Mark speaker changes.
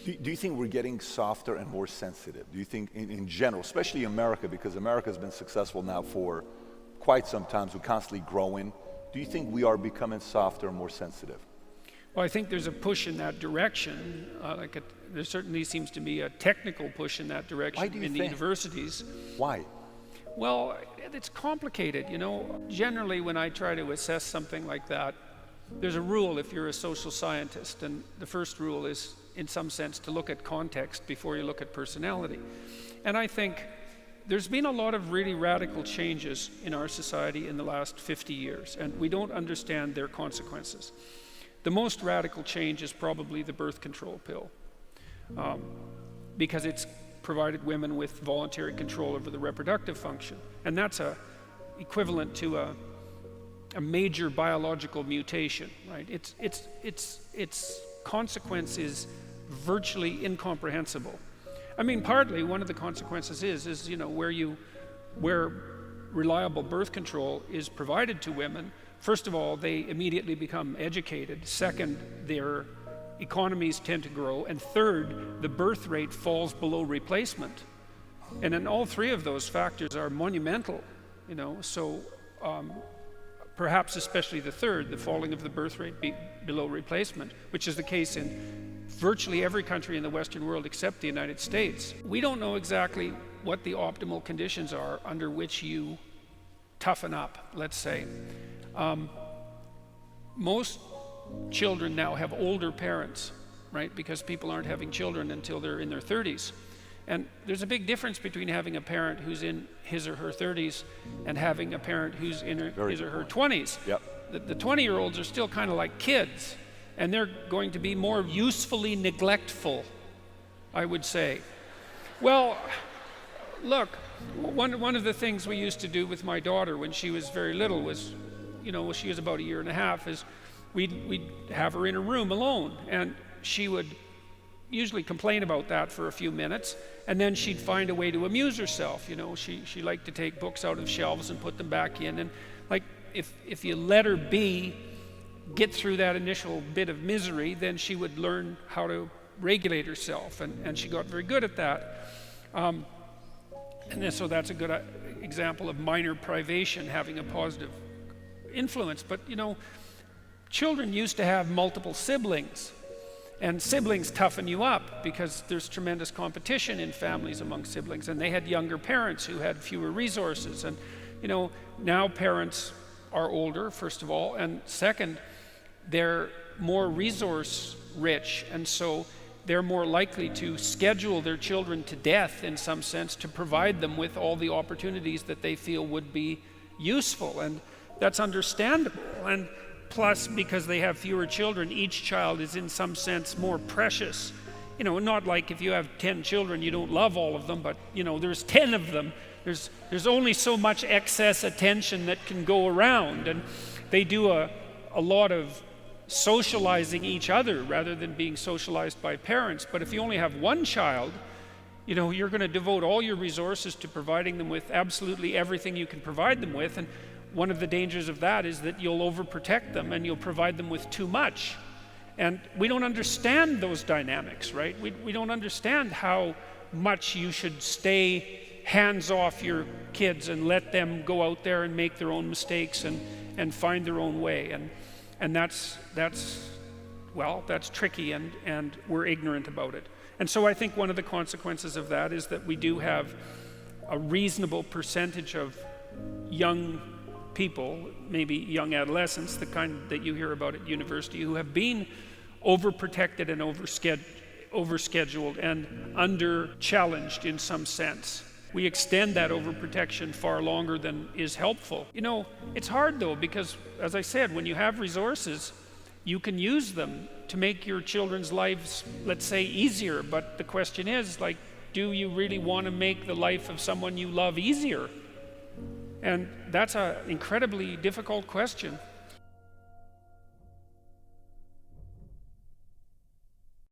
Speaker 1: Do you think we're getting softer and more sensitive? Do you think in general, especially America, because America has been successful now for quite some time, we're constantly growing. Do you think we are becoming softer and more sensitive?
Speaker 2: Well, I think there's a push in that direction. There certainly seems to be a technical push in that direction in the universities.
Speaker 1: Why?
Speaker 2: Well, it's complicated, you know. Generally, when I try to assess something like that, there's a rule if you're a social scientist, and the first rule is, in some sense, to look at context before you look at personality. And I think there's been a lot of really radical changes in our society in the last 50 years, and we don't understand their consequences. The most radical change is probably the birth control pill, because it's provided women with voluntary control over the reproductive function. And that's equivalent to a major biological mutation, right? Its consequence is virtually incomprehensible. I mean, partly one of the consequences is you know, where reliable birth control is provided to women, first of all, they immediately become educated. Second, their economies tend to grow. And third, the birth rate falls below replacement. And then all three of those factors are monumental, you know. So perhaps especially the third, the falling of the birth rate below replacement, which is the case in virtually every country in the Western world except the United States. We don't know exactly what the optimal conditions are under which you toughen up, let's say. Most children now have older parents, right? Because people aren't having children until they're in their 30s. And there's a big difference between having a parent who's in his or her 30s and having a parent who's in his or her 20s.
Speaker 1: Yep.
Speaker 2: The 20-year-olds are still kind of like kids, and they're going to be more usefully neglectful, I would say. Well, look, one of the things we used to do with my daughter when she was very little was, you know, when she was about a year and a half, is we'd have her in a room alone, and she would usually complain about that for a few minutes, and then she'd find a way to amuse herself. You know, she liked to take books out of shelves and put them back in, and like if you let her get through that initial bit of misery, then she would learn how to regulate herself, and she got very good at that. And then, so that's a good example of minor privation having a positive influence. But you know, children used to have multiple siblings, and siblings toughen you up because there's tremendous competition in families among siblings, and they had younger parents who had fewer resources. And you know, now parents are older, first of all, and second, they're more resource rich, and so they're more likely to schedule their children to death in some sense to provide them with all the opportunities that they feel would be useful. And that's understandable. And plus, because they have fewer children, each child is in some sense more precious. You know, not like if you have 10 children, you don't love all of them, but you know, there's 10 of them. There's only so much excess attention that can go around, and they do a lot of socializing each other rather than being socialized by parents. But if you only have one child, you know, you're going to devote all your resources to providing them with absolutely everything you can provide them with. And one of the dangers of that is that you'll overprotect them and you'll provide them with too much. And we don't understand those dynamics, right? We don't understand how much you should stay hands off your kids and let them go out there and make their own mistakes and find their own way. And that's tricky, and we're ignorant about it. And so I think one of the consequences of that is that we do have a reasonable percentage of young people, maybe young adolescents, the kind that you hear about at university, who have been overprotected and overscheduled and under-challenged in some sense. We extend that overprotection far longer than is helpful. You know, it's hard though, because as I said, when you have resources, you can use them to make your children's lives, let's say, easier. But the question is, like, do you really want to make the life of someone you love easier? And that's an incredibly difficult question.